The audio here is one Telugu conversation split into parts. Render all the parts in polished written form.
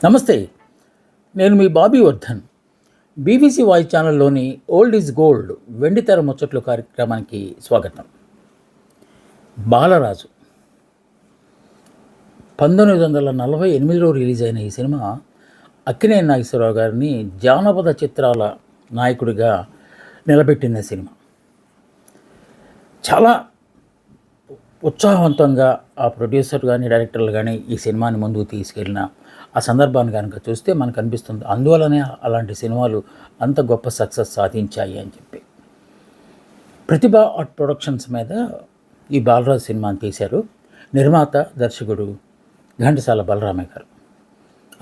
నమస్తే. నేను మీ బాబీ వర్ధన్. బీబీసీ వాయిస్ ఛానల్లోని ఓల్డ్ ఈజ్ గోల్డ్ వెండితెర ముచ్చట్లు కార్యక్రమానికి స్వాగతం. బాలరాజు 1948లో రిలీజ్ అయిన ఈ సినిమా అక్కినేని నాగేశ్వరరావు గారిని జానపద చిత్రాల నాయకుడిగా నిలబెట్టిన సినిమా. చాలా ఉత్సాహవంతంగా ఆ ప్రొడ్యూసర్ కానీ డైరెక్టర్లు కానీ ఈ సినిమాని ముందుకు తీసుకెళ్ళిన ఆ సందర్భాన్ని కనుక చూస్తే మనకు అనిపిస్తుంది, అందువలనే అలాంటి సినిమాలు అంత గొప్ప సక్సెస్ సాధించాయి అని చెప్పి. ప్రతిభ ఆర్ట్ ప్రొడక్షన్స్ మీద ఈ బాలరాజు సినిమాని తీశారు. నిర్మాత దర్శకుడు ఘంటసాల బలరామయ్య గారు.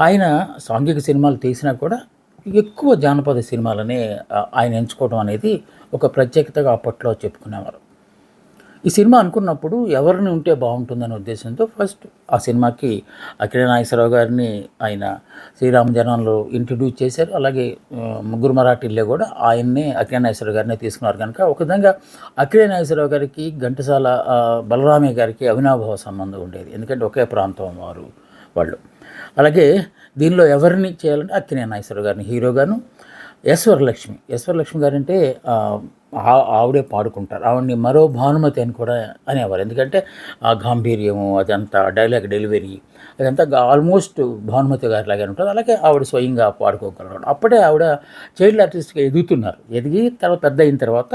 ఆయన సాంఘిక సినిమాలు తీసినా కూడా ఎక్కువ జానపద సినిమాలనే ఆయన ఎంచుకోవడం అనేది ఒక ప్రత్యేకతగా అప్పట్లో చెప్పుకునేవారు. ఈ సినిమా అనుకున్నప్పుడు ఎవరిని ఉంటే బాగుంటుందనే ఉద్దేశంతో ఫస్ట్ ఆ సినిమాకి అక్కినేని నాగేశ్వరరావు గారిని ఆయన శ్రీరామ జనంలో ఇంట్రడ్యూస్ చేశారు. అలాగే ముగ్గురు మరాఠీల్లో కూడా ఆయన్నే అక్కినేని నాగేశ్వరరావు గారిని తీసుకున్నారు. కనుక ఒక విధంగా అక్కినేని నాగేశ్వరరావు గారికి ఘంటసాల బలరామయ్య గారికి అవినాభావ సంబంధం ఉండేది. ఎందుకంటే ఒకే ప్రాంతం వాళ్ళు. అలాగే దీనిలో ఎవరిని చేయాలంటే అక్కినేని నాగేశ్వరరావు గారిని హీరోగాను, ఎస్ వరలక్ష్మి గారంటే ఆవిడే పాడుకుంటారు. ఆవిడని మరో భానుమతి అని కూడా అనేవారు. ఎందుకంటే ఆ గాంభీర్యము, అదంతా డైలాగ్ డెలివరీ అదంతా ఆల్మోస్ట్ భానుమతి గారి లాగానే ఉంటుంది. అలాగే ఆవిడ స్వయంగా పాడుకోగలరు. అప్పుడే ఆవిడ చైల్డ్ ఆర్టిస్ట్గా ఎదిగి తర్వాత పెద్ద అయిన తర్వాత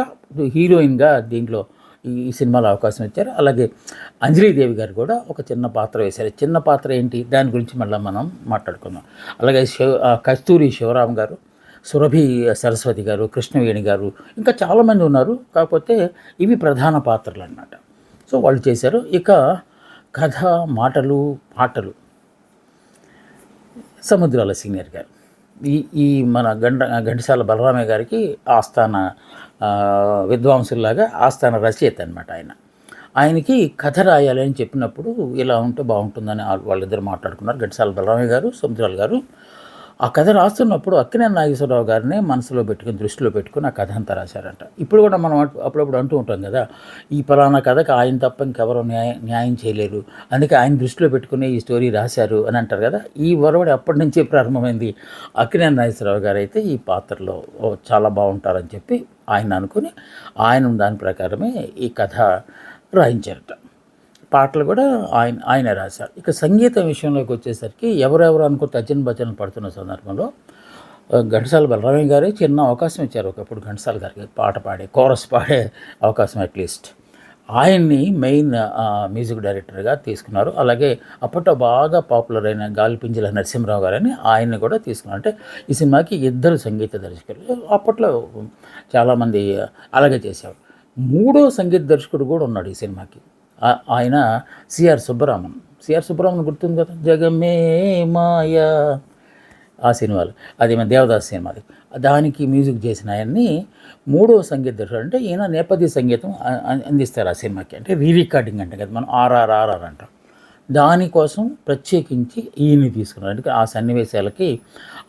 హీరోయిన్గా దీంట్లో ఈ సినిమాలో అవకాశం ఇచ్చారు. అలాగే అంజలీదేవి గారు కూడా ఒక చిన్న పాత్ర వేశారు. చిన్న పాత్ర ఏంటి, దాని గురించి మళ్ళీ మనం మాట్లాడుకుందాం. అలాగే కస్తూరి శివరామ్ గారు, సురభి సరస్వతి గారు, కృష్ణవేణి గారు, ఇంకా చాలామంది ఉన్నారు. కాకపోతే ఇవి ప్రధాన పాత్రలు అన్నమాట. సో వాళ్ళు చేశారు. ఇక కథ, మాటలు, పాటలు సముద్రాల సీనియర్ గారు. ఈ మన ఘంటసాల బలరామయ్య గారికి ఆస్థాన విద్వాంసుల్లాగా ఆస్థాన రచయిత అనమాట. ఆయనకి కథ రాయాలి అని చెప్పినప్పుడు ఇలా ఉంటే బాగుంటుందని వాళ్ళిద్దరు మాట్లాడుకున్నారు, ఘంటసాల బలరామయ్య గారు, సముద్రాల గారు. ఆ కథ రాస్తున్నప్పుడు అక్కినేని నాగేశ్వరరావు గారిని మనసులో పెట్టుకుని, దృష్టిలో పెట్టుకుని ఆ కథ అంతా రాశారంట. ఇప్పుడు కూడా మనం అప్పుడప్పుడు అంటూ ఉంటాం కదా, ఈ పలానా కథకు ఆయన తప్ప ఇంకెవరో న్యాయం చేయలేరు, అందుకే ఆయన దృష్టిలో పెట్టుకుని ఈ స్టోరీ రాశారు అని అంటారు కదా. ఈ ఒరవడి అప్పటి నుంచే ప్రారంభమైంది. అక్కినేని నాగేశ్వరరావు గారు అయితే ఈ పాత్రలో చాలా బాగుంటారని చెప్పి ఆయన అనుకుని ఆయన దాని ప్రకారమే ఈ కథ రాయించారట. పాటలు కూడా ఆయన రాశారు. ఇక సంగీతం విషయంలోకి వచ్చేసరికి ఎవరెవరు అనుకుంటే అర్జున్ బచ్చన్ పడుతున్న సందర్భంలో ఘంటసాల బలరామయ్య గారే చిన్న అవకాశం ఇచ్చారు ఒకప్పుడు ఘంటసాల గారికి పాట పాడే, కోరస్ పాడే అవకాశం అట్లీస్ట్. ఆయన్ని మెయిన్ మ్యూజిక్ డైరెక్టర్గా తీసుకున్నారు. అలాగే అప్పట్లో బాగా పాపులర్ అయిన గాలిపింజల నరసింహరావు గారని ఆయన్ని కూడా తీసుకున్నారు. అంటే ఈ సినిమాకి ఇద్దరు సంగీత దర్శకులు అప్పట్లో చాలామంది అలాగే చేశారు. మూడో సంగీత దర్శకుడు కూడా ఉన్నాడు ఈ సినిమాకి. ఆయన సిఆర్ సుబ్బరామన్ గుర్తుంది కదా, జగమే మాయా ఆ సినిమాలు, అది మన దేవదాస్ సినిమాది. దానికి మ్యూజిక్ చేసిన ఆయన్ని మూడో సంగీత దర్శకుడు. అంటే ఈయన నేపథ్య సంగీతం అందిస్తారు ఆ సినిమాకి. అంటే రికార్డింగ్ అంటే కదా మనం ఆర్ఆర్ అంటాం. దానికోసం ప్రత్యేకించి ఈయన్ని తీసుకున్నారు. అంటే ఆ సన్నివేశాలకి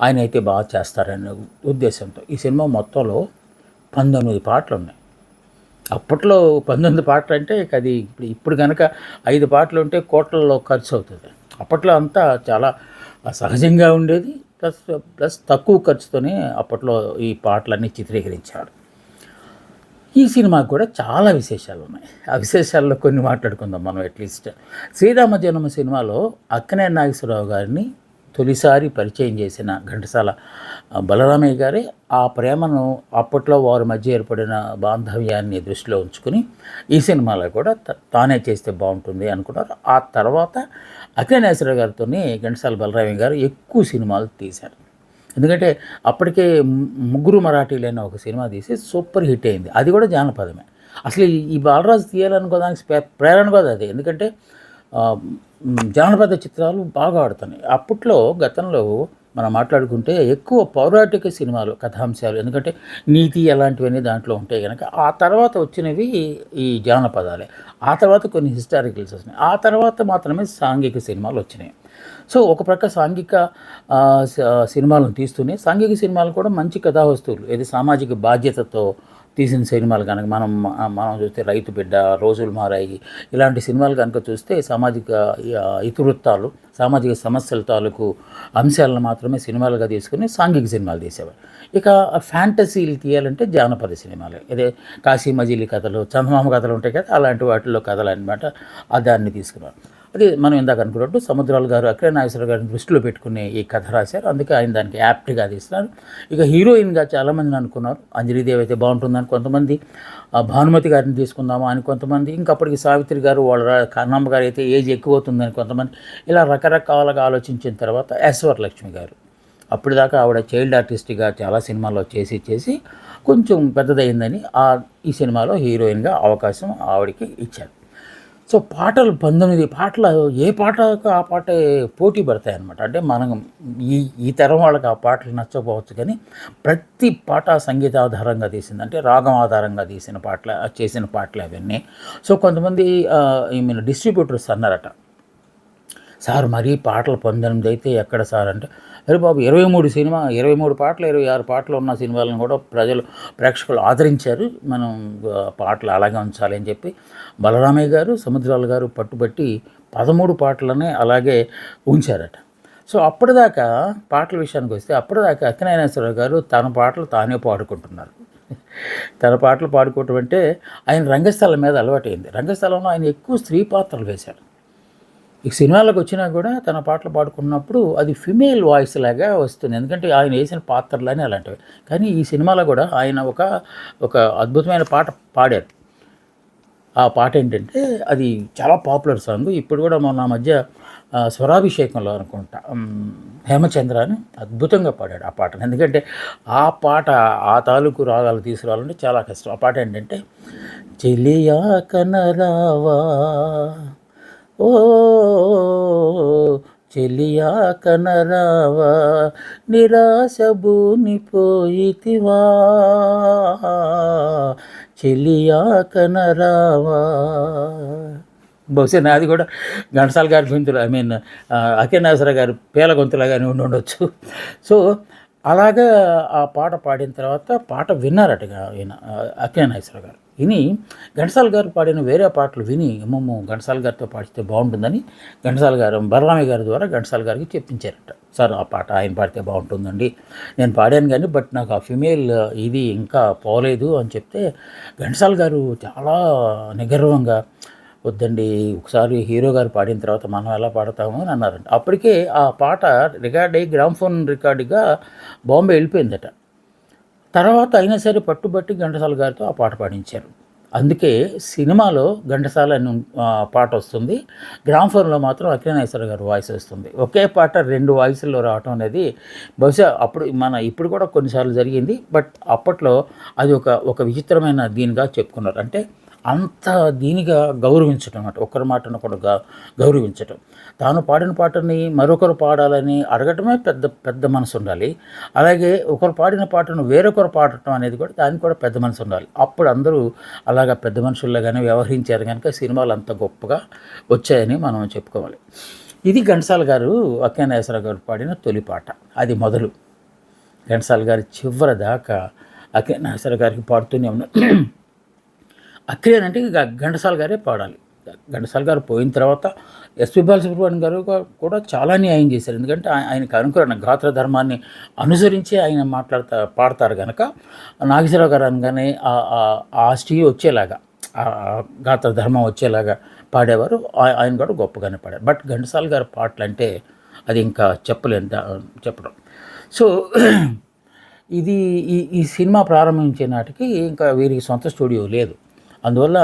ఆయన అయితే బాగా చేస్తారనే ఉద్దేశంతో ఈ సినిమా మొత్తంలో 19 పాటలు ఉన్నాయి. అప్పట్లో 19 పాటలు అంటే అది ఇప్పుడు కనుక 5 పాటలు ఉంటే కోట్లలో ఖర్చు అవుతుంది. అప్పట్లో అంతా చాలా సహజంగా ఉండేది. ప్లస్ తక్కువ ఖర్చుతోనే అప్పట్లో ఈ పాటలన్నీ చిత్రీకరించాడు. ఈ సినిమాకు కూడా చాలా విశేషాలు ఉన్నాయి. ఆ విశేషాల్లో కొన్ని మాట్లాడుకుందాం మనం. అట్లీస్ట్ శ్రీరామ జన్మ సినిమాలో అక్కినేని నాగేశ్వరరావు గారిని తొలిసారి పరిచయం చేసిన ఘంటసాల బలరామయ్య గారే ఆ ప్రేమను, అప్పట్లో వారి మధ్య ఏర్పడిన బాంధవ్యాన్ని దృష్టిలో ఉంచుకుని ఈ సినిమాలో కూడా తానే చేస్తే బాగుంటుంది అనుకున్నారు. ఆ తర్వాత అక్కినేని నాగేశ్వరరావు గారితో ఘంటసాల బలరామయ్య గారు ఎక్కువ సినిమాలు తీశారు. ఎందుకంటే అప్పటికే ముగ్గురు మరాఠీలైన ఒక సినిమా తీసి సూపర్ హిట్ అయింది. అది కూడా జానపదమే. అసలు ఈ బాలరాజు తీయాలనుకోవడానికి ప్రేరణ కూడా అది. ఎందుకంటే జానపద చిత్రాలు బాగా ఆడుతున్నాయి. అప్పట్లో గతంలో మనం మాట్లాడుకుంటే ఎక్కువ పౌరాటిక సినిమాలు, కథాంశాలు, ఎందుకంటే నీతి అలాంటివన్నీ దాంట్లో ఉంటాయి కనుక. ఆ తర్వాత వచ్చినవి ఈ జానపదాలే. ఆ తర్వాత కొన్ని హిస్టారికల్స్ వచ్చినాయి. ఆ తర్వాత మాత్రమే సాంఘిక సినిమాలు వచ్చినాయి. సో ఒక ప్రక్క సాంఘిక సినిమాలను తీస్తూనే సాంఘిక సినిమాలు కూడా మంచి కథా వస్తువులు, ఏది సామాజిక బాధ్యతతో తీసిన సినిమాలు కనుక మనం చూస్తే రైతు బిడ్డ, రోజులు మారాయి, ఇలాంటి సినిమాలు కనుక చూస్తే సామాజిక ఇతివృత్తాలు, సామాజిక సమస్యల తాలూకు అంశాలను మాత్రమే సినిమాలుగా తీసుకుని సాంఘిక సినిమాలు తీసేవారు. ఇక ఫ్యాంటసీలు తీయాలంటే జానపద సినిమాలు, ఇదే కాశీ మజిలీ కథలు, చందమామ కథలు ఉంటాయి కదా, అలాంటి వాటిల్లో కథలు అనమాట. దాన్ని తీసుకున్నారు. అది మనం ఇందాక అనుకున్నట్టు సముద్రాల గారు అక్కినేని నాగేశ్వరరావు గారిని దృష్టిలో పెట్టుకుని ఈ కథ రాశారు. అందుకే ఆయన దానికి యాప్ట్గా తీస్తున్నారు. ఇక హీరోయిన్గా చాలామందిని అనుకున్నారు. అంజలీదేవి అయితే బాగుంటుందని కొంతమంది, భానుమతి గారిని తీసుకుందామా అని కొంతమంది, ఇంకప్పటికి సావిత్రి గారు వాళ్ళ కన్నమ్మ గారు అయితే ఏజ్ ఎక్కువ అవుతుందని కొంతమంది, ఇలా రకరకాలుగా ఆలోచించిన తర్వాత లక్ష్మి గారు, అప్పటిదాకా ఆవిడ చైల్డ్ ఆర్టిస్ట్గా చాలా సినిమాల్లో చేసి కొంచెం పెద్దదయ్యిందని ఈ సినిమాలో హీరోయిన్గా అవకాశం ఆవిడకి ఇచ్చారు. సో పాటలు 19 పాటలు, ఏ పాటకు ఆ పాటే పోటీ పడతాయి అన్నమాట. అంటే మనం ఈ తరం వాళ్ళకి ఆ పాటలు నచ్చకపోవచ్చు, కానీ ప్రతి పాట సంగీత ఆధారంగా తీసింది, అంటే రాగం ఆధారంగా చేసిన పాటలు అవన్నీ. సో కొంతమంది డిస్ట్రిబ్యూటర్స్ అన్నారట, సార్ మరీ పాటలు 19 అయితే ఎక్కడ సార్ అంటే, అరే బాబు 23 పాటలు 26 పాటలు ఉన్న సినిమాలను కూడా ప్రేక్షకులు ఆదరించారు. మనం పాటలు అలాగే ఉంచాలి అని చెప్పి బలరామయ్య గారు, సముద్రాల గారు పట్టుబట్టి 13 పాటలనే అలాగే ఉంచారట. సో అప్పటిదాకా పాటల విషయానికి వస్తే, అప్పటిదాకా అక్కినేని నాగేశ్వరరావు గారు తన పాటలు తానే పాడుకుంటున్నారు. తన పాటలు పాడుకోవటం అంటే ఆయన రంగస్థలం మీద అలవాటైంది. రంగస్థలంలో ఆయన ఎక్కువ స్త్రీ పాత్రలు వేశారు. ఈ సినిమాలకు వచ్చినా కూడా తన పాటలు పాడుకున్నప్పుడు అది ఫిమేల్ వాయిస్ లాగా వస్తుంది, ఎందుకంటే ఆయన వేసిన పాత్రలని అలాంటివి. కానీ ఈ సినిమాలో కూడా ఆయన ఒక అద్భుతమైన పాట పాడారు. ఆ పాట ఏంటంటే అది చాలా పాపులర్ సాంగ్. ఇప్పుడు కూడా మొన్న మధ్య స్వరాభిషేకంలో అనుకుంటా హేమచంద్ర అని అద్భుతంగా పాడాడు ఆ పాటను. ఎందుకంటే ఆ పాట ఆ తాలూకు రాగాలు తీసుకురావాలంటే చాలా కష్టం. ఆ పాట ఏంటంటే, చెలియా కనరావా ఓ చెలియా కనరావా నిరాశ బూనిపోయితివా చెలియా కనరావా. బహుశా నాది కూడా ఘంటసాల గారి గొంతులు, అక్కినేని నాగేశ్వరరావు గారు పేల గొంతులాగానే ఉండొచ్చు. సో అలాగా ఆ పాట పాడిన తర్వాత పాట విన్నారటగా ఈయన అక్కినేని నాగేశ్వరరావు గారు. విని ఘంటసాల గారు పాడిన వేరే పాటలు విని, అమ్మమ్మో ఘంటసాల గారితో పాడితే బాగుంటుందని ఘంటసాల గారు బలరామయ్య గారి ద్వారా ఘంటసాల గారికి చెప్పించారట. సార్ ఆ పాట ఆయన పాడితే బాగుంటుందండి, నేను పాడాను కానీ బట్ నాకు ఆ ఫిమేల్ ఇది ఇంకా పోలేదు అని చెప్తే, ఘంటసాల గారు చాలా నిగర్వంగా, వద్దండి ఒకసారి హీరో గారు పాడిన తర్వాత మనం ఎలా పాడతాము అని అన్నారంట. అప్పటికే ఆ పాట గ్రామ్ఫోన్ రికార్డుగా బాంబే వెళ్ళిపోయిందట. తర్వాత అయినా సరే పట్టుబట్టి ఘంటసాల గారితో ఆ పాట పాడించారు. అందుకే సినిమాలో ఘంటసాల అని పాట వస్తుంది, గ్రామ్ఫోన్లో మాత్రం అక్కినేని నాగేశ్వరరావు గారు వాయిస్ వస్తుంది. ఒకే పాట 2 వాయిస్ల్లో రావటం అనేది బహుశా ఇప్పుడు కూడా కొన్నిసార్లు జరిగింది. బట్ అప్పట్లో అది ఒక విచిత్రమైన దీనిగా చెప్పుకున్నారు. అంటే అంత దీనిగా గౌరవించటం అన్నమాట, ఒకరి మాటను కూడా గౌరవించటం. తాను పాడిన పాటని మరొకరు పాడాలని అడగటమే పెద్ద మనసు ఉండాలి. అలాగే ఒకరు పాడిన పాటను వేరొకరు పాడటం అనేది కూడా, దానికి కూడా పెద్ద మనసు ఉండాలి. అప్పుడు అందరూ అలాగా పెద్ద మనుషుల్లాగానే వ్యవహరించారు కనుక సినిమాలు అంత గొప్పగా వచ్చాయని మనం చెప్పుకోవాలి. ఇది ఘంటసాల గారు అక్కినేని నాగేశ్వరరావు గారు పాడిన తొలి పాట. అది మొదలు. ఘంటసాల గారి చివరి దాకా అక్కినేని నాగేశ్వరరావు గారికి పాడుతూనే ఉన్నారు. అక్కినేని అంటే ఘంటసాల గారే పాడాలి. ఘంటసాల గారు పోయిన తర్వాత ఎస్పి బాలసుబ్రహ్మణ్యం గారు కూడా చాలా న్యాయం చేశారు. ఎందుకంటే ఆయనకు అనుకరణ గాత్ర ధర్మాన్ని అనుసరించి ఆయన పాడతారు కనుక, నాగేశ్వరరావు గారు అనగానే ఆ స్టీల్ వచ్చేలాగా, ఆ గాత్ర ధర్మం వచ్చేలాగా పాడేవారు. ఆయన కూడా గొప్పగానే పాడారు. బట్ ఘంటసాల గారి పాటలు అంటే అది ఇంకా చెప్పడం. సో ఇది ఈ సినిమా ప్రారంభించే నాటికి ఇంకా వీరికి సొంత స్టూడియో లేదు. అందువల్ల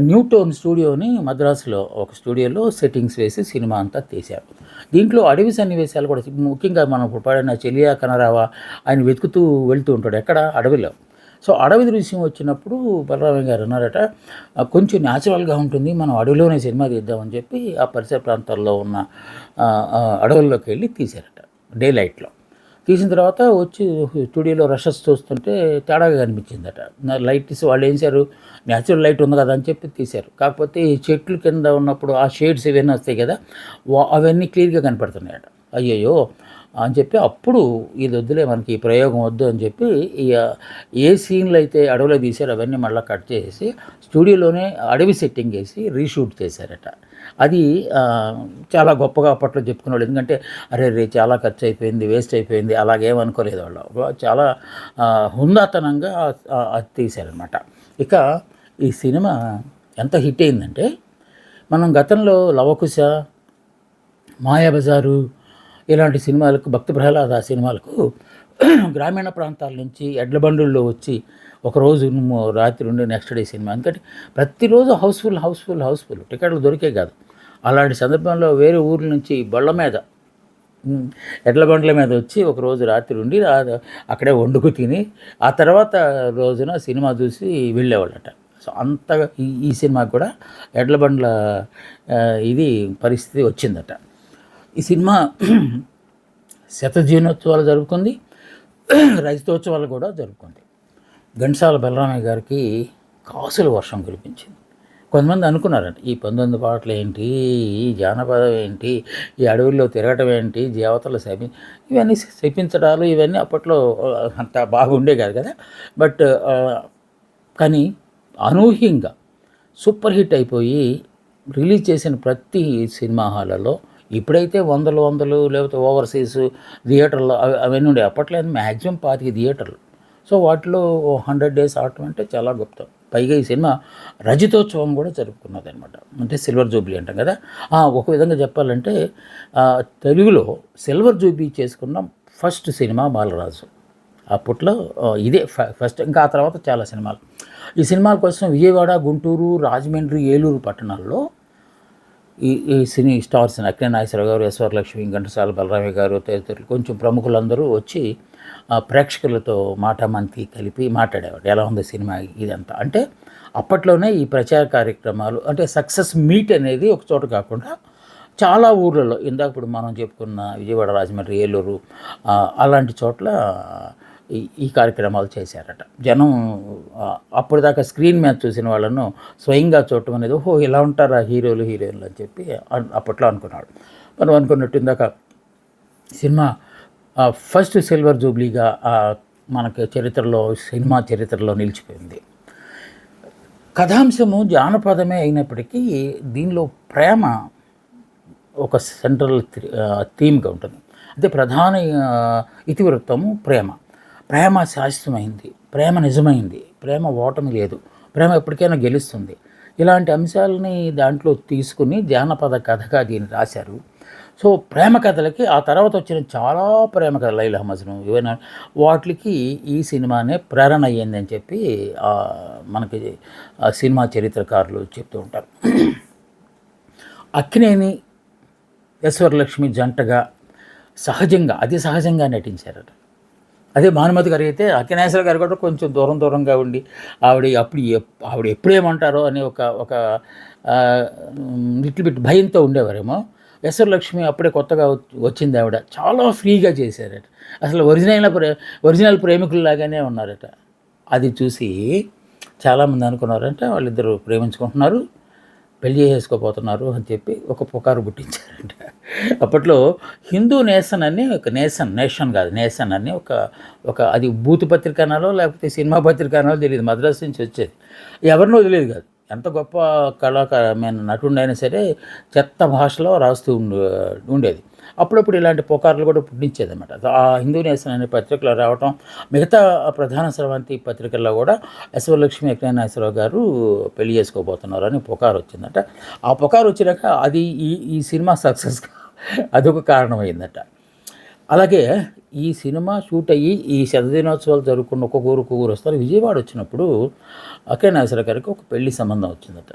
న్యూటోన్ స్టూడియోని మద్రాసులో ఒక స్టూడియోలో సెట్టింగ్స్ వేసి సినిమా అంతా తీశారు. దీంట్లో అడవి సన్నివేశాలు కూడా, ముఖ్యంగా మనం ఇప్పుడు పాడిన చెలియా కనరావా, ఆయన వెతుకుతూ వెళ్తూ ఉంటాడు ఎక్కడ, అడవిలో. సో అడవి దృశ్యం వచ్చినప్పుడు బలరామయ్య గారు అన్నారట, కొంచెం న్యాచురల్గా ఉంటుంది, మనం అడవిలోనే సినిమా తీద్దామని చెప్పి ఆ పరిసర ప్రాంతాల్లో ఉన్న అడవుల్లోకి వెళ్ళి తీశారట డే లైట్లో. తీసిన తర్వాత వచ్చి స్టూడియోలో రషెస్ చూస్తుంటే తేడాగా కనిపించిందట. లైట్స్ వాళ్ళు ఏం చేశారు, న్యాచురల్ లైట్ ఉంది కదా అని చెప్పి తీశారు. కాకపోతే ఈ చెట్లు కింద ఉన్నప్పుడు ఆ షేడ్స్ ఇవన్నీ వస్తాయి కదా, అవన్నీ క్లియర్గా కనపడుతున్నాయట. అయ్యయ్యో అని చెప్పి అప్పుడు ఇది వద్దులే మనకి ఈ ప్రయోగం వద్దు అని చెప్పి ఏ సీన్లు అయితే అడవిలో తీశారో అవన్నీ మళ్ళీ కట్ చేసి స్టూడియోలోనే అడవి సెట్టింగ్ వేసి రీషూట్ చేశారట. అది చాలా గొప్పగా అప్పట్లో చెప్పుకునేవాళ్ళు. ఎందుకంటే అరే రే చాలా ఖర్చు అయిపోయింది, వేస్ట్ అయిపోయింది అలాగేమనుకోలేదు వాళ్ళు. చాలా హుందాతనంగా అది తీశారనమాట. ఇక ఈ సినిమా ఎంత హిట్ అయిందంటే మనం గతంలో లవకుశ, మాయాబజారు ఇలాంటి సినిమాలకు, భక్తి ప్రహ్లాద సినిమాలకు గ్రామీణ ప్రాంతాల నుంచి ఎడ్ల బండుల్లో వచ్చి ఒకరోజు రాత్రి ఉండి నెక్స్ట్ డే సినిమా. ఎందుకంటే ప్రతిరోజు హౌస్ఫుల్ టికెట్లు దొరికే కాదు. అలాంటి సందర్భంలో వేరే ఊర్ల నుంచి బళ్ళ మీద, ఎడ్ల బండ్ల మీద వచ్చి ఒకరోజు రాత్రి ఉండి అక్కడే వండుకు తిని ఆ తర్వాత రోజున సినిమా చూసి వెళ్ళేవాళ్ళట. సో అంతగా ఈ సినిమాకి కూడా ఎడ్ల బండ్ల ఇది పరిస్థితి వచ్చిందట. ఈ సినిమా శతజీవనోత్సవాలు జరుపుకుంది, రజతోత్సవాలు కూడా జరుపుకుంది. ఘంటసాల బలరామయ్య గారికి కాసుల వర్షం కురిపించింది. కొంతమంది అనుకున్నారంట ఈ 19 పాటలు ఏంటి, ఈ జానపదం ఏంటి, ఈ అడవుల్లో తిరగటం ఏంటి, దేవతలు ఇవన్నీ శపించడాలు ఇవన్నీ అప్పట్లో అంత బాగుండే కాదు కదా. బట్ కానీ అనూహ్యంగా సూపర్ హిట్ అయిపోయి రిలీజ్ చేసిన ప్రతి సినిమా హాళ్ళలో ఇప్పుడైతే వందలు లేకపోతే ఓవర్సీస్ థియేటర్లు అవన్నీ ఉండే. అప్పట్లో మ్యాక్సిమం 25 థియేటర్లు. సో వాటిలో 100 డేస్ ఆడటం అంటే చాలా గొప్ప. పైగా ఈ సినిమా రజతోత్సవం కూడా జరుపుకున్నది అనమాట. అంటే సిల్వర్ జూబ్లీ అంటాం కదా. ఒక విధంగా చెప్పాలంటే తెలుగులో సిల్వర్ జూబ్లీ చేసుకున్న ఫస్ట్ సినిమా బాలరాజు. అప్పట్లో ఇదే ఫస్ట్. ఇంకా ఆ తర్వాత చాలా సినిమాలు. ఈ సినిమాల కోసం విజయవాడ, గుంటూరు, రాజమండ్రి, ఏలూరు పట్టణాల్లో ఈ సినీ స్టార్స్ అక్కినేని నాగేశ్వరరావు గారు, ఎస్ వరలక్ష్మి, ఘంటసాల బలరామయ్య గారు తదితరులు కొంచెం ప్రముఖులందరూ వచ్చి ప్రేక్షకులతో మాటామంతి కలిపి మాట్లాడేవాడు. ఎలా ఉంది సినిమా ఇదంతా. అంటే అప్పట్లోనే ఈ ప్రచార కార్యక్రమాలు అంటే సక్సెస్ మీట్ అనేది ఒక చోట కాకుండా చాలా ఊర్లలో, ఇందాక ఇప్పుడు మనం చెప్పుకున్న విజయవాడ, రాజమండ్రి, ఏలూరు అలాంటి చోట్ల ఈ కార్యక్రమాలు చేశారట. జనం అప్పటిదాకా స్క్రీన్ మీద చూసిన వాళ్ళను స్వయంగా చూడటం అనేది ఓహో ఇలా ఉంటారా హీరోయిన్లు అని చెప్పి అప్పట్లో అనుకున్నాడు. మనం అనుకున్నట్టు ఇందాక సినిమా ఫస్ట్ సిల్వర్ జూబ్లీగా మనకి సినిమా చరిత్రలో నిలిచిపోయింది. కథాంశము జానపదమే అయినప్పటికీ దీనిలో ప్రేమ ఒక సెంట్రల్ థీమ్గా ఉంటుంది. అంటే ప్రధాన ఇతివృత్తము ప్రేమ శాశ్వతమైంది, ప్రేమ నిజమైంది, ప్రేమ ఓటమి లేదు, ప్రేమ ఎప్పటికైనా గెలుస్తుంది. ఇలాంటి అంశాలని దాంట్లో తీసుకుని జానపద కథగా దీన్ని రాశారు. సో ప్రేమ కథలకి ఆ తర్వాత వచ్చిన చాలా ప్రేమ కథలు, లైలా మజ్ను ఇవన్నీ వాటికి ఈ సినిమానే ప్రేరణ అయ్యింది అని చెప్పి మనకి సినిమా చరిత్రకారులు చెప్తూ ఉంటారు. అక్కినేని, ఎస్ వరలక్ష్మి జంటగా అతి సహజంగా నటించారట. అదే భానుమతి గారు అయితే అక్కినేశ్వర గారు కూడా కొంచెం దూరంగా ఉండి ఆవిడ ఎప్పుడేమంటారో అని ఒక లిటిల్ బిట్ భయంతో ఉండేవారేమో. ఎస్ వరలక్ష్మి అప్పుడే కొత్తగా వచ్చింది, ఆవిడ చాలా ఫ్రీగా చేశారట. అసలు ఒరిజినల్ ప్రేమికుల్లాగానే ఉన్నారట. అది చూసి చాలామంది అనుకున్నారంటే వాళ్ళిద్దరూ ప్రేమించుకుంటున్నారు, పెళ్లి చేసుకోబోతున్నారు అని చెప్పి ఒక పుకారు పుట్టించారంట. అప్పట్లో హిందూ నేషన్ అని ఒక నేషన్ కాదు నేషన్ అని ఒక అది బూతు పత్రికనాలో లేకపోతే సినిమా పత్రికనాలో తెలియదు, మద్రాసు నుంచి వచ్చేది. ఎవరినో తెలియదు కాదు. ఎంత గొప్ప నటుండైనా సరే చెత్త భాషలో రాస్తూ ఉండేది. అప్పుడప్పుడు ఇలాంటి పుకార్లు కూడా పుట్టించేది అనమాట. ఆ హిందూ నేషన్ అనే పత్రికలో రావటం, మిగతా ప్రధాన స్రవంతి పత్రికల్లో కూడా ఎస్ వరలక్ష్మి, అక్కినేని నాగేశ్వరరావు గారు పెళ్లి చేసుకోబోతున్నారు అని పుకారు వచ్చిందట. ఆ పుకారు వచ్చినాక అది ఈ సినిమా సక్సెస్గా అదొక కారణమైందట. అలాగే ఈ సినిమా షూట్ అయ్యి ఈ శతదినోత్సవాలు జరుపుకున్న ఒక్కొక్క ఊరు వస్తారు. విజయవాడ వచ్చినప్పుడు అక్కినేని నాగేశ్వరరావు గారికి ఒక పెళ్లి సంబంధం వచ్చిందట.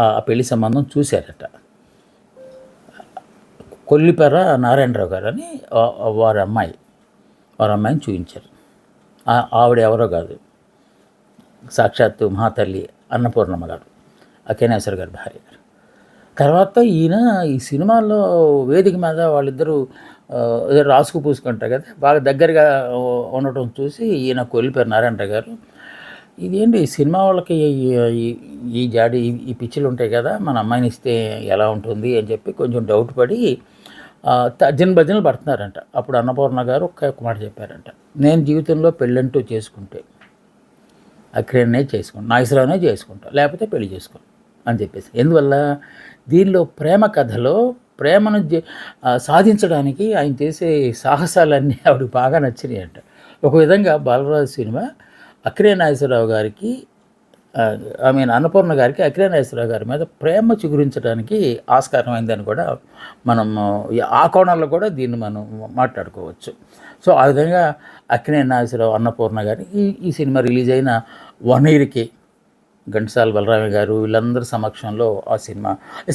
ఆ పెళ్లి సంబంధం చూశారట. కొల్లిపెర నారాయణరావు గారు అని వారి అమ్మాయిని చూపించారు. ఆవిడ ఎవరో కాదు, సాక్షాత్తు మహాతల్లి అన్నపూర్ణమ్మ గారు, అక్కినేశ్వర గారి భార్య గారు. తర్వాత ఈయన ఈ సినిమాల్లో వేదిక మీద వాళ్ళిద్దరూ రాసుకు పూసుకుంటారు కదా, బాగా దగ్గరగా ఉండటం చూసి ఈయన కొల్లిపెర నారాయణరావు గారు ఇదేంటి సినిమా వాళ్ళకి ఈ పిచ్చిలు ఉంటాయి కదా, మన అమ్మాయిని ఇస్తే ఎలా ఉంటుంది అని చెప్పి కొంచెం డౌట్ పడి తర్జన భజనలు పడుతున్నారంట. అప్పుడు అన్నపూర్ణ గారు ఒక మాట చెప్పారంట, నేను జీవితంలో పెళ్ళంటూ చేసుకుంటే అక్కినేనినే చేసుకుంటా, నాగేశ్వరరావునే చేసుకుంటా, లేకపోతే పెళ్లి చేసుకోను అని చెప్పేసి. ఎందువల్ల దీనిలో ప్రేమ కథలో ప్రేమను సాధించడానికి ఆయన చేసే సాహసాలన్నీ ఆవిడకి బాగా నచ్చినాయంట. ఒక విధంగా బాలరాజు సినిమా అక్కినేని నాగేశ్వరరావు గారికి అన్నపూర్ణ గారికి అక్కినేని నాగేశ్వరరావు గారి మీద ప్రేమ చిగురించడానికి ఆస్కారమైందని కూడా మనం ఆ కోణంలో కూడా దీన్ని మనం మాట్లాడుకోవచ్చు. సో ఆ విధంగా అక్కినేని నాగేశ్వరరావు అన్నపూర్ణ గారి ఈ సినిమా రిలీజ్ అయిన 1 ఇయర్కి ఘంటసాల బలరామయ్య గారు వీళ్ళందరి సమక్షంలో ఆ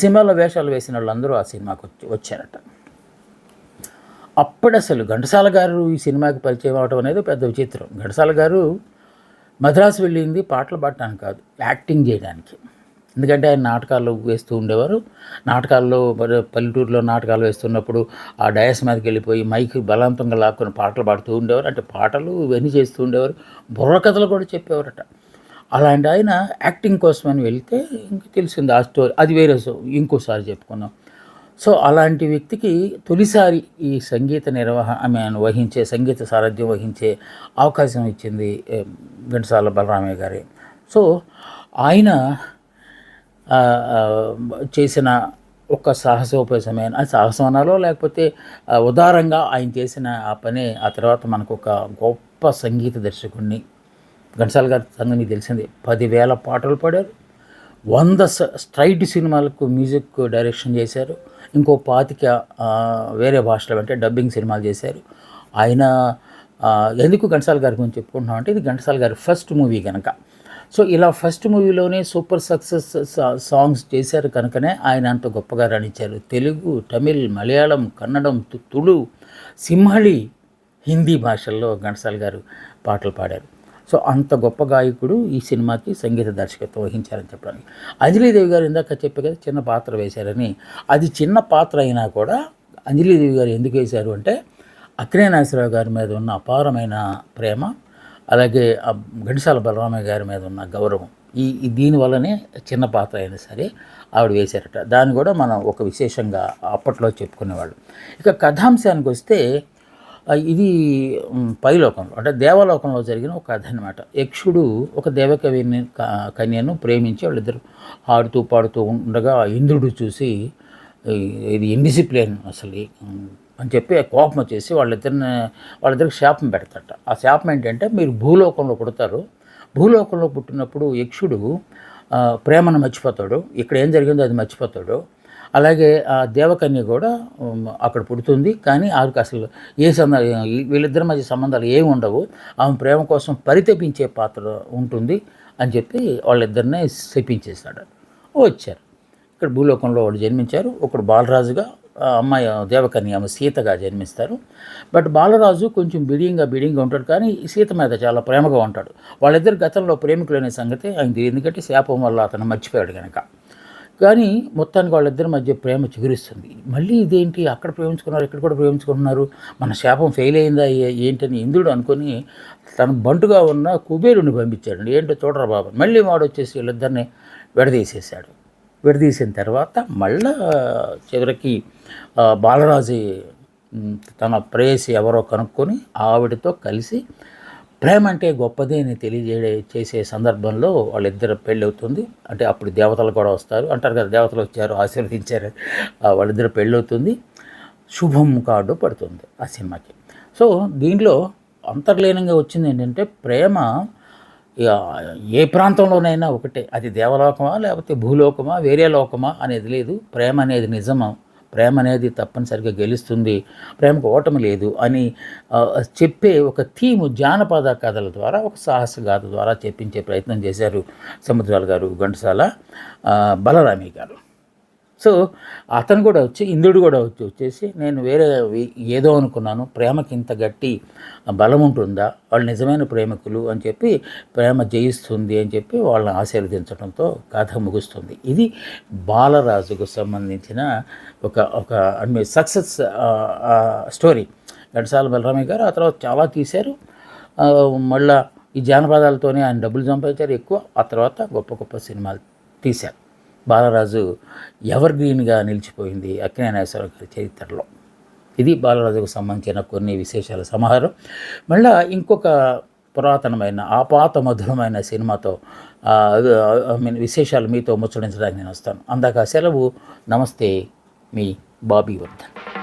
సినిమాలో వేషాలు వేసిన వాళ్ళందరూ ఆ సినిమాకి వచ్చారట. అప్పుడు అసలు ఘంటసాల గారు ఈ సినిమాకి పరిచయం అవడం అనేది పెద్ద విచిత్రం. ఘంటసాల గారు మద్రాసు వెళ్ళింది పాటలు పాడటానికి కాదు, యాక్టింగ్ చేయడానికి. ఎందుకంటే ఆయన నాటకాలు వేస్తూ ఉండేవారు. నాటకాల్లో పల్లెటూరులో నాటకాలు వేస్తున్నప్పుడు ఆ డయాస్ మీదకి వెళ్ళిపోయి మైక్ బలవంతంగా లాక్కొని పాటలు పాడుతూ ఉండేవారు. అంటే పాటలు ఇవన్నీ చేస్తూ ఉండేవారు. బుర్రకథలు కూడా చెప్పేవారట. అలాంటి ఆయన యాక్టింగ్ కోసమని వెళ్తే ఇంక తెలిసింది ఆ స్టోరీ. అది వేరే ఇంకోసారి చెప్పుకున్నాం. సో అలాంటి వ్యక్తికి తొలిసారి ఈ సంగీత వహించే సంగీత సారథ్యం వహించే అవకాశం ఇచ్చింది ఘంటసాల బలరామయ్య గారే. సో ఆయన చేసిన ఒక సాహసోపేతమైన సాహసం అనాలో లేకపోతే ఉదారంగా ఆయన చేసిన ఆ పనే ఆ తర్వాత మనకు ఒక గొప్ప సంగీత దర్శకుడిని. ఘంటసాల గారి సంగతి మీకు తెలిసిందే, 10,000 పాటలు పాడారు, 100 స్ట్రైట్ సినిమాలకు మ్యూజిక్ డైరెక్షన్ చేశారు, ఇంకో 25 వేరే భాషలు అంటే డబ్బింగ్ సినిమాలు చేశారు. ఆయన ఎందుకు ఘంటసాల గారి గురించి చెప్పుకుంటున్నాం అంటే ఇది ఘంటసాల గారి ఫస్ట్ మూవీ కనుక. సో ఇలా ఫస్ట్ మూవీలోనే సూపర్ సక్సెస్ సాంగ్స్ చేశారు కనుకనే ఆయన అంత గొప్పగా రాణించారు. తెలుగు, తమిళ్, మలయాళం, కన్నడం, తుళు, సింహళి, హిందీ భాషల్లో ఘంటసాల గారు పాటలు పాడారు. సో అంత గొప్ప గాయకుడు ఈ సినిమాకి సంగీత దర్శకత్వం వహించారని చెప్పడానికి. అంజలీదేవి గారు ఇందాక చెప్పే కదా చిన్న పాత్ర వేశారని. అది చిన్న పాత్ర అయినా కూడా అంజలీదేవి గారు ఎందుకు వేశారు అంటే అక్కినేని నాగేశ్వరరావు గారి మీద ఉన్న అపారమైన ప్రేమ, అలాగే ఘంటసాల బలరామయ్య గారి మీద ఉన్న గౌరవం, దీనివల్లనే చిన్న పాత్ర అయినా సరే ఆవిడ వేశారట. దాన్ని కూడా మనం ఒక విశేషంగా అప్పట్లో చెప్పుకునేవాళ్ళు. ఇక కథాంశానికి వస్తే ఇది పైలోకంలో అంటే దేవలోకంలో జరిగిన ఒక కథ అనమాట. యక్షుడు ఒక దేవకవిని కన్యను ప్రేమించి వాళ్ళిద్దరు ఆడుతూ పాడుతూ ఉండగా ఇంద్రుడు చూసి ఇది ఇండిసిప్లిన్ అసలు అని చెప్పి కోపం వచ్చేసి వాళ్ళిద్దరికి శాపం పెడతాట. ఆ శాపం ఏంటంటే మీరు భూలోకంలో పుడతారు, భూలోకంలో పుట్టినప్పుడు యక్షుడు ప్రేమను మర్చిపోతాడు, ఇక్కడ ఏం జరిగిందో అది మర్చిపోతాడు. అలాగే ఆ దేవకన్య కూడా అక్కడ పుడుతుంది, కానీ ఆవిడకి అసలు వీళ్ళిద్దరి మధ్య సంబంధాలు ఏమి ఉండవు, ఆమె ప్రేమ కోసం పరితపించే పాత్ర ఉంటుంది అని చెప్పి వాళ్ళిద్దరినే శపించేస్తాడు. వచ్చారు ఇక్కడ భూలోకంలో వాళ్ళు జన్మించారు. ఒకడు బాలరాజుగా, అమ్మాయి దేవకన్య ఆమె సీతగా జన్మిస్తారు. బట్ బాలరాజు కొంచెం బిడియంగా ఉంటాడు, కానీ సీత మీద చాలా ప్రేమగా ఉంటాడు. వాళ్ళిద్దరు గతంలో ప్రేమికులు అనే సంగతి ఆయన ఎందుకంటే శాపం వల్ల అతను మర్చిపోయాడు కనుక. కానీ మొత్తానికి వాళ్ళిద్దరి మధ్య ప్రేమ చిగురిస్తుంది. మళ్ళీ ఇదేంటి అక్కడ ప్రేమించుకున్నారు, ఇక్కడ కూడా ప్రేమించుకుంటున్నారు, మన శాపం ఫెయిల్ అయిందా ఏంటని ఇంద్రుడు అనుకొని తన బంటుగా ఉన్న కుబేరుని పంపించాడు. ఏంటో చూడరా బాబు. మళ్ళీ వాడు వచ్చేసి వీళ్ళిద్దరిని విడదీసేసాడు. విడదీసిన తర్వాత మళ్ళా చివరికి బాలరాజు తన ప్రేయసి ఎవరో కనుక్కొని ఆవిడతో కలిసి ప్రేమ అంటే గొప్పదే అని చేసే సందర్భంలో వాళ్ళిద్దరు పెళ్ళి అవుతుంది. అంటే అప్పుడు దేవతలు కూడా వస్తారు అంటారు కదా, దేవతలు వచ్చారు ఆశీర్వదించారు, వాళ్ళిద్దరు పెళ్ళి అవుతుంది. శుభం కార్డు పడుతుంది ఆ సినిమాకి. సో దీంట్లో అంతర్లీనంగా వచ్చింది ఏంటంటే ప్రేమ ఏ ప్రాంతంలోనైనా ఒకటే, అది దేవలోకమా లేకపోతే భూలోకమా వేరే లోకమా అనేది లేదు. ప్రేమ అనేది నిజమా, ప్రేమ అనేది తప్పనిసరిగా గెలుస్తుంది, ప్రేమకు ఓటమి లేదు అని చెప్పే ఒక థీము జానపద కథల ద్వారా, ఒక సాహస గాథ ద్వారా చెప్పించే ప్రయత్నం చేశారు సముద్రాల గారు, ఘంటసాల బలరామయ్య గారు. సో అతను కూడా ఇంద్రుడు కూడా వచ్చేసి నేను వేరే ఏదో అనుకున్నాను, ప్రేమకి ఇంత గట్టి బలం ఉంటుందా, వాళ్ళు నిజమైన ప్రేమికులు అని చెప్పి ప్రేమ జయిస్తుంది అని చెప్పి వాళ్ళని ఆశీర్వదించడంతో కథ ముగుస్తుంది. ఇది బాలరాజుకు సంబంధించిన ఒక సక్సెస్ స్టోరీ. ఘంటసాల బలరామయ్య గారు ఆ తర్వాత చాలా తీశారు. మళ్ళీ ఈ జానపదాలతోనే ఆయన డబ్బులు సంపాదించారు ఎక్కువ. ఆ తర్వాత గొప్ప సినిమాలు తీశారు. బాలరాజు ఎవర్ గ్రీన్గా నిలిచిపోయింది అక్కినేని నాగేశ్వరరావు గారి చరిత్రలో. ఇది బాలరాజుకు సంబంధించిన కొన్ని విశేషాల సమాహారం. మళ్ళా ఇంకొక పురాతనమైన ఆపాత మధురమైన సినిమాతో విశేషాలు మీతో ముచ్చటించడానికి నేను వస్తాను. అందాక సెలవు. నమస్తే, మీ బాబీ వర్ధన్.